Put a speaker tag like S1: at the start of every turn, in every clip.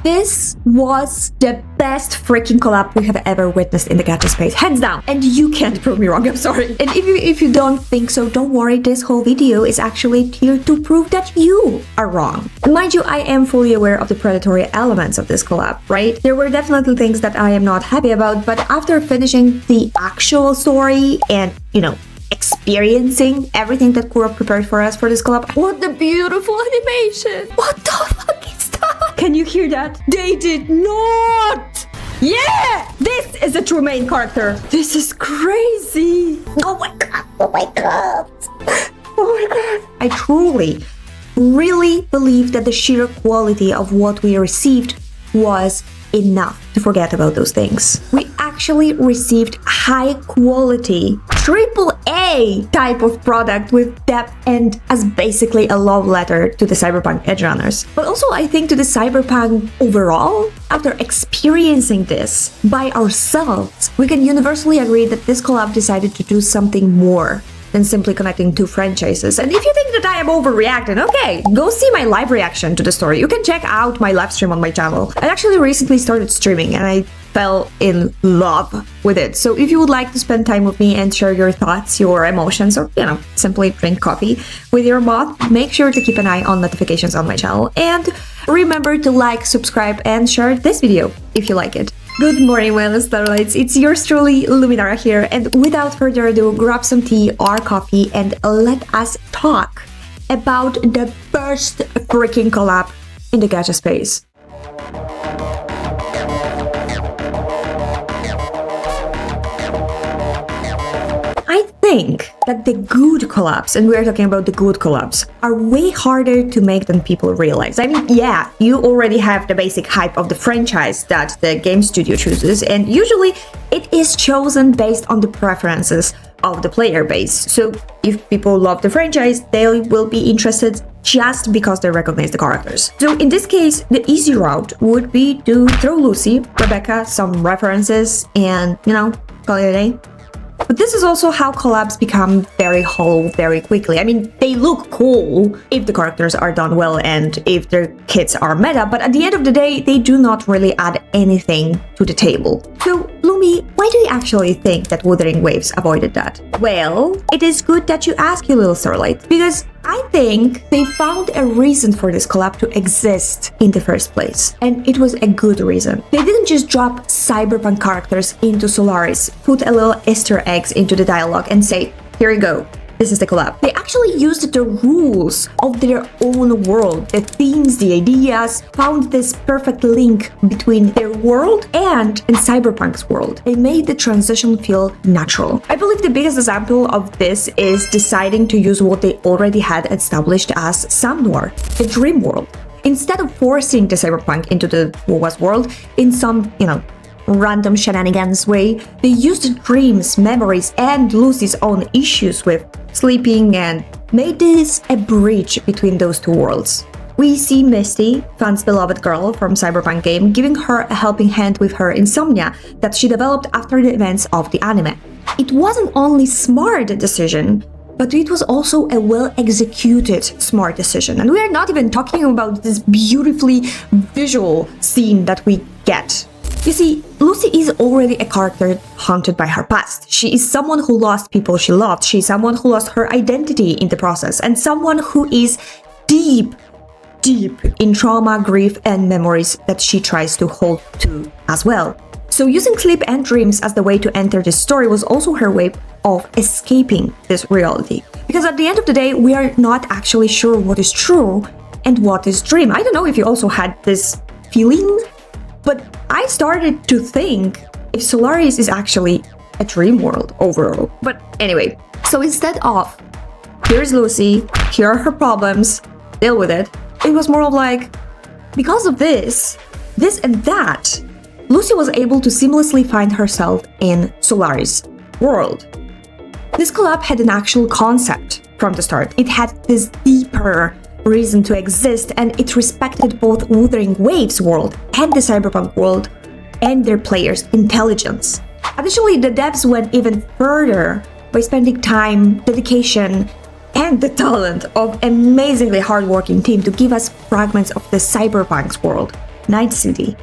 S1: This was the best freaking collab we have ever witnessed in the gacha space, hands down. And you can't prove me wrong, I'm sorry. And if you don't think so, don't worry, this whole video is actually here to prove that you are wrong. And mind you, I am fully aware of the predatory elements of this collab, right? There were definitely things that I am not happy about, but after finishing the actual story and, experiencing everything that Kuro prepared for us for this collab, what the beautiful animation! What the fuck is that? Can you hear that? They did not! Yeah! This is a true main character. This is crazy. Oh my god. Oh my god. Oh my god. I truly, really believe that the sheer quality of what we received was enough to forget about those things. We actually received high quality, AAA type of product with depth and as basically a love letter to the Cyberpunk Edgerunners. But also I think to the Cyberpunk overall. After experiencing this by ourselves, we can universally agree that this collab decided to do something more than simply connecting two franchises. And if you think that I am overreacting, okay, go see my live reaction to the story. You can check out my live stream on my channel. I actually recently started streaming and I fell in love with it. So if you would like to spend time with me and share your thoughts, your emotions, or simply drink coffee with your moth, make sure to keep an eye on notifications on my channel. And remember to like, subscribe, and share this video if you like it. Good morning, my starlights. It's yours truly, Luminara here, and without further ado, grab some tea or coffee and let us talk about the first freaking collab in the gacha space. I think that the good collabs, and we're talking about the good collabs, are way harder to make than people realize. I mean, yeah, you already have the basic hype of the franchise that the game studio chooses, and usually it is chosen based on the preferences of the player base. So if people love the franchise, they will be interested just because they recognize the characters. So in this case, the easy route would be to throw Lucy, Rebecca, some references, and, call it a day. But this is also how collabs become very hollow very quickly. I mean, they look cool if the characters are done well and if their kits are meta, but at the end of the day, they do not really add anything to the table. So, Lumi, why do you actually think that Wuthering Waves avoided that? Well, it is good that you ask, you little starlight, because I think they found a reason for this collab to exist in the first place. And it was a good reason. They didn't just drop cyberpunk characters into Solaris, put a little Easter eggs into the dialogue and say, here you go, this is the collab. They actually used the rules of their own world, the themes, the ideas, found this perfect link between their world and Cyberpunk's world. They made the transition feel natural. I believe the biggest example of this is deciding to use what they already had established as Sam Noir, the dream world. Instead of forcing the Cyberpunk into the WoW's world in some, random shenanigans way, they used dreams, memories, and Lucy's own issues with sleeping and made this a bridge between those two worlds. We see Misty, fans' beloved girl from Cyberpunk game, giving her a helping hand with her insomnia that she developed after the events of the anime. It wasn't only smart decision, but it was also a well-executed smart decision. And we are not even talking about this beautifully visual scene that we get. You see, Lucy is already a character haunted by her past. She is someone who lost people she loved. She's someone who lost her identity in the process, and someone who is deep in trauma, grief, and memories that she tries to hold to as well. So using sleep and dreams as the way to enter this story was also her way of escaping this reality. Because at the end of the day, we are not actually sure what is true and what is dream. I don't know if you also had this feeling, but I started to think if Solaris is actually a dream world overall. But anyway, so instead of, here's Lucy, here are her problems, deal with it, it was more of like, because of this and that, Lucy was able to seamlessly find herself in Solaris' world. This collab had an actual concept from the start. It had this deeper reason to exist, and it respected both Wuthering Waves world and the Cyberpunk world and their players' intelligence. Additionally, the devs went even further by spending time, dedication, and the talent of amazingly hardworking team to give us fragments of the Cyberpunk's world. Night City.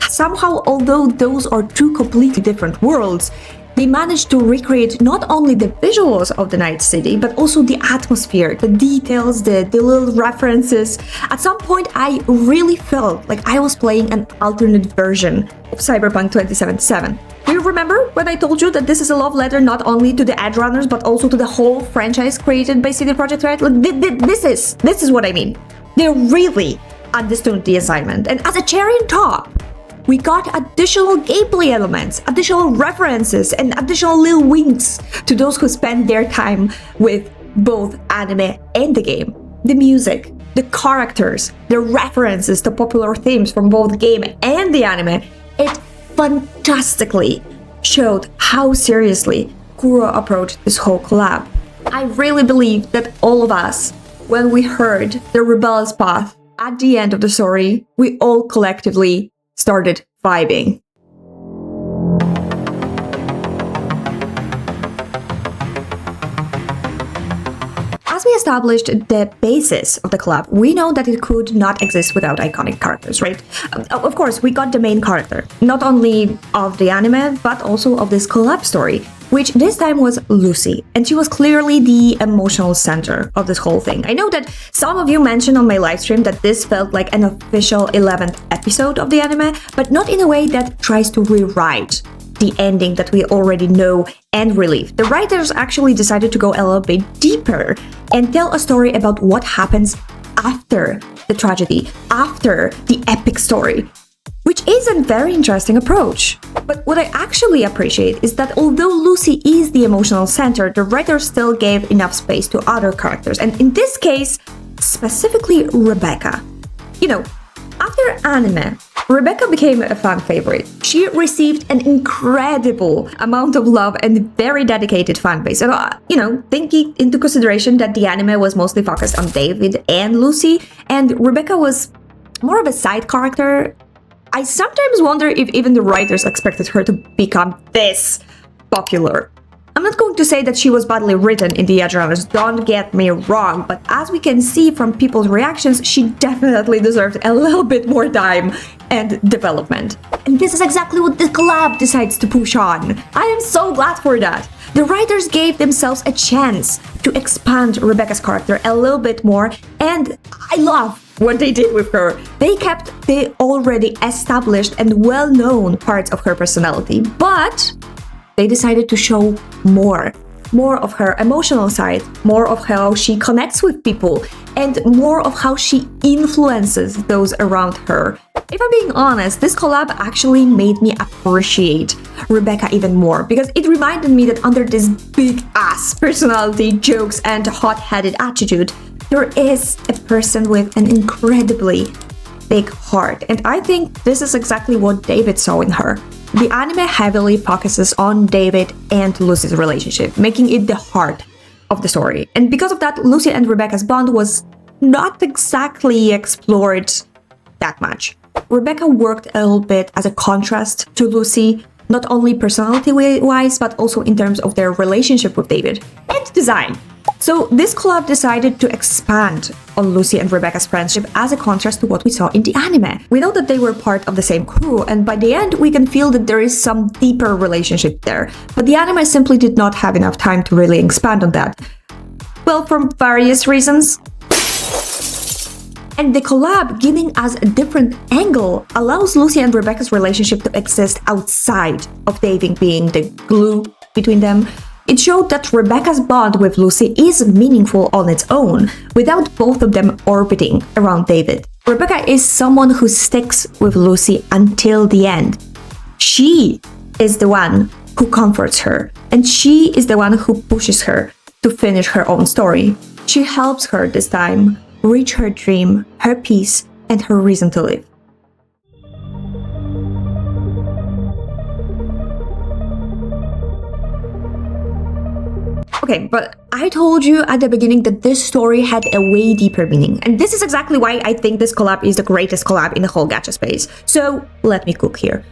S1: Somehow, although those are two completely different worlds, they managed to recreate not only the visuals of the Night City, but also the atmosphere, the details, the little references. At some point, I really felt like I was playing an alternate version of Cyberpunk 2077. Do you remember when I told you that this is a love letter not only to the Edgerunners, but also to the whole franchise created by CD Projekt Red? Like, this is what I mean. They really understood the assignment. And as a cherry on top, we got additional gameplay elements, additional references, and additional little winks to those who spend their time with both anime and the game. The music, the characters, the references to popular themes from both the game and the anime, it fantastically showed how seriously Kuro approached this whole collab. I really believe that all of us, when we heard the rebellious path at the end of the story, we all collectively started vibing. As we established the basis of the collab, we know that it could not exist without iconic characters, right? Of course, we got the main character, not only of the anime, but also of this collab story, which this time was Lucy, and she was clearly the emotional center of this whole thing. I know that some of you mentioned on my livestream that this felt like an official 11th episode of the anime, but not in a way that tries to rewrite the ending that we already know and relive. The writers actually decided to go a little bit deeper and tell a story about what happens after the tragedy, after the epic story, which is a very interesting approach. But what I actually appreciate is that although Lucy is the emotional center, the writers still gave enough space to other characters, and in this case, specifically Rebecca. You know, after anime, Rebecca became a fan favorite. She received an incredible amount of love and very dedicated fan base. And, taking into consideration that the anime was mostly focused on David and Lucy, and Rebecca was more of a side character, I sometimes wonder if even the writers expected her to become this popular. I'm not going to say that she was badly written in the Edgerunners, don't get me wrong, but as we can see from people's reactions, she definitely deserved a little bit more time and development. And this is exactly what the collab decides to push on. I am so glad for that. The writers gave themselves a chance to expand Rebecca's character a little bit more, and I love what they did with her. They kept the already established and well-known parts of her personality, but they decided to show more of her emotional side, more of how she connects with people, and more of how she influences those around her. If I'm being honest, this collab actually made me appreciate Rebecca even more, because it reminded me that under this big-ass personality, jokes, and hot-headed attitude, there is a person with an incredibly big heart, and I think this is exactly what David saw in her. The anime heavily focuses on David and Lucy's relationship, making it the heart of the story. And because of that, Lucy and Rebecca's bond was not exactly explored that much. Rebecca worked a little bit as a contrast to Lucy, not only personality-wise, but also in terms of their relationship with David and design. So this collab decided to expand on Lucy and Rebecca's friendship as a contrast to what we saw in the anime. We know that they were part of the same crew, and by the end we can feel that there is some deeper relationship there, but the anime simply did not have enough time to really expand on that. Well, from various reasons. And the collab, giving us a different angle, allows Lucy and Rebecca's relationship to exist outside of David being the glue between them. It showed that Rebecca's bond with Lucy is meaningful on its own, without both of them orbiting around David. Rebecca is someone who sticks with Lucy until the end. She is the one who comforts her, and she is the one who pushes her to finish her own story. She helps her this time reach her dream, her peace, and her reason to live. Okay, but I told you at the beginning that this story had a way deeper meaning, and this is exactly why I think this collab is the greatest collab in the whole gacha space. So let me cook here.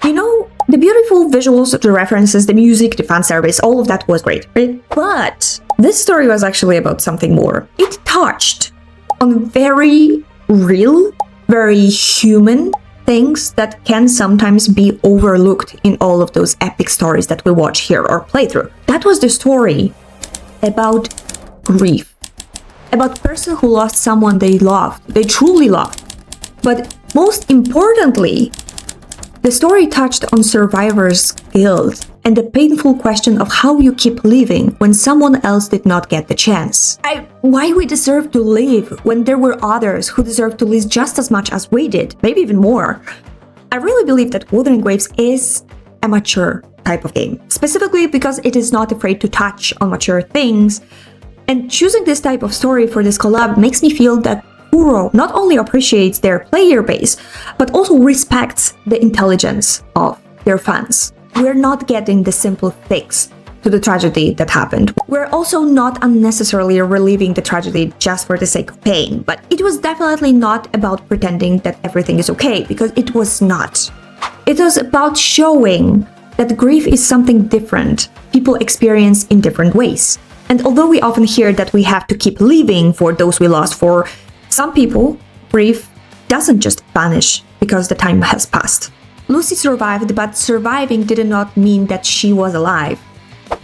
S1: You know, the beautiful visuals, the references, the music, the fan service, all of that was great, right? But this story was actually about something more. It touched on very real very human things that can sometimes be overlooked in all of those epic stories that we watch here or play through. That was the story about grief, about a person who lost someone they loved, they truly loved. But most importantly, the story touched on survivor's guilt and the painful question of how you keep living when someone else did not get the chance. Why we deserve to live when there were others who deserved to live just as much as we did, maybe even more. I really believe that Wuthering Waves is a mature type of game, specifically because it is not afraid to touch on mature things. And choosing this type of story for this collab makes me feel that Kuro not only appreciates their player base, but also respects the intelligence of their fans. We're not getting the simple fix to the tragedy that happened. We're also not unnecessarily reliving the tragedy just for the sake of pain, but it was definitely not about pretending that everything is okay, because it was not. It was about showing that grief is something different people experience in different ways. And although we often hear that we have to keep living for those we lost, for some people, grief doesn't just vanish because the time has passed. Lucy survived, but surviving did not mean that she was alive.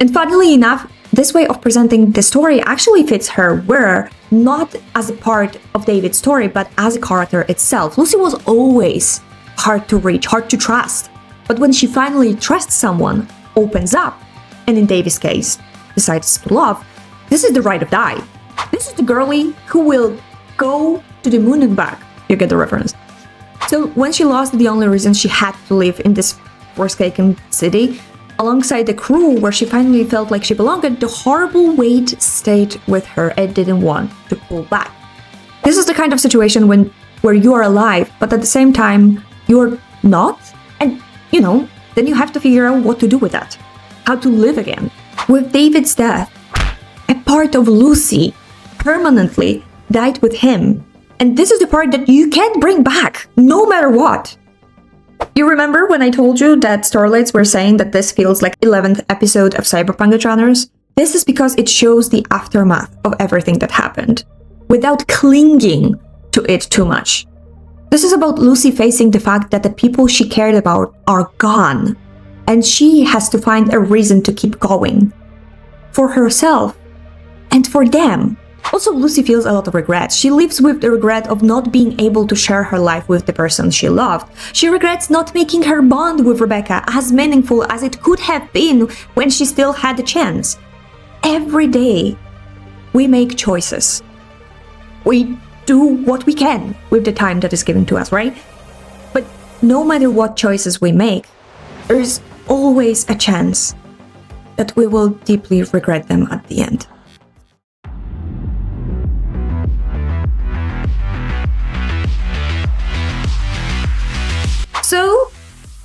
S1: And funnily enough, this way of presenting the story actually fits her, where not as a part of David's story, but as a character itself. Lucy was always hard to reach, hard to trust. But when she finally trusts someone, opens up, and in David's case, decides to love, this is the ride or die. This is the girlie who will go to the moon and back. You get the reference. So when she lost the only reason she had to live in this forsaken city, alongside the crew where she finally felt like she belonged, the horrible weight stayed with her and didn't want to pull back. This is the kind of situation where you are alive, but at the same time, you're not. And, then you have to figure out what to do with that. How to live again. With David's death, a part of Lucy permanently died with him. And this is the part that you can't bring back, no matter what. You remember when I told you that Starlights were saying that this feels like 11th episode of Cyberpunk Edgerunners? This is because it shows the aftermath of everything that happened, without clinging to it too much. This is about Lucy facing the fact that the people she cared about are gone, and she has to find a reason to keep going. For herself, and for them. Also, Lucy feels a lot of regret. She lives with the regret of not being able to share her life with the person she loved. She regrets not making her bond with Rebecca as meaningful as it could have been when she still had the chance. Every day, we make choices. We do what we can with the time that is given to us, right? But no matter what choices we make, there is always a chance that we will deeply regret them at the end. So,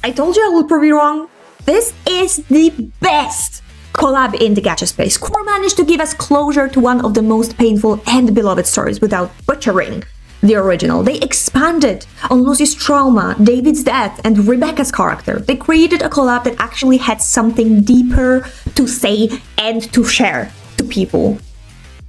S1: I told you I will prove you wrong. This is the best collab in the gacha space. Core managed to give us closure to one of the most painful and beloved stories without butchering the original. They expanded on Lucy's trauma, David's death, and Rebecca's character. They created a collab that actually had something deeper to say and to share to people.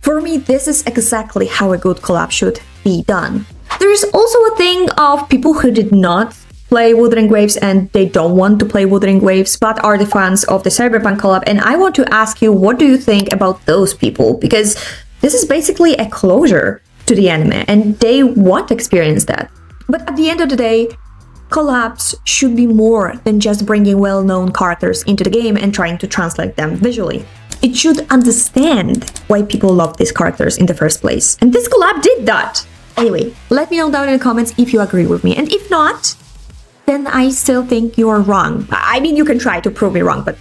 S1: For me, this is exactly how a good collab should be done. There is also a thing of people who did not play Wuthering Waves and they don't want to play Wuthering Waves but are the fans of the Cyberpunk collab, and I want to ask you, what do you think about those people? Because this is basically a closure to the anime and they want to experience that. But at the end of the day, collabs should be more than just bringing well-known characters into the game and trying to translate them visually. It should understand why people love these characters in the first place, and this collab did that. Anyway, let me know down in the comments if you agree with me, and if not, then I still think you're wrong. I mean, you can try to prove me wrong, but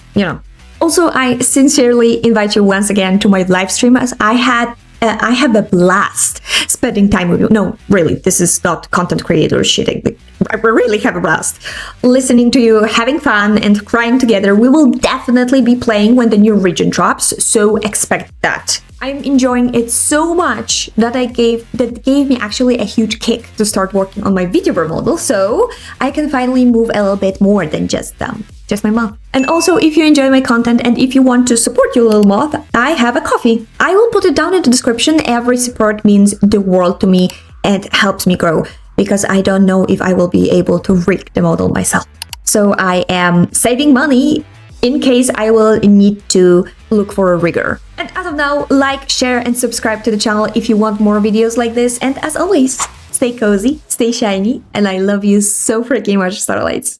S1: Also, I sincerely invite you once again to my live stream, as I have a blast spending time with you. No, really, this is not content creator shitting, but I really have a blast listening to you, having fun, and crying together. We will definitely be playing when the new region drops, so expect that. I'm enjoying it so much that gave me actually a huge kick to start working on my VTuber model, so I can finally move a little bit more than just my mouth. And also, if you enjoy my content and if you want to support your little moth, I have a coffee. I will put it down in the description. Every support means the world to me and helps me grow. because I don't know if I will be able to rig the model myself. So I am saving money in case I will need to look for a rigger. And as of now, like, share, and subscribe to the channel if you want more videos like this. And as always, stay cozy, stay shiny, and I love you so freaking much, Starlights.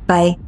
S1: Bye.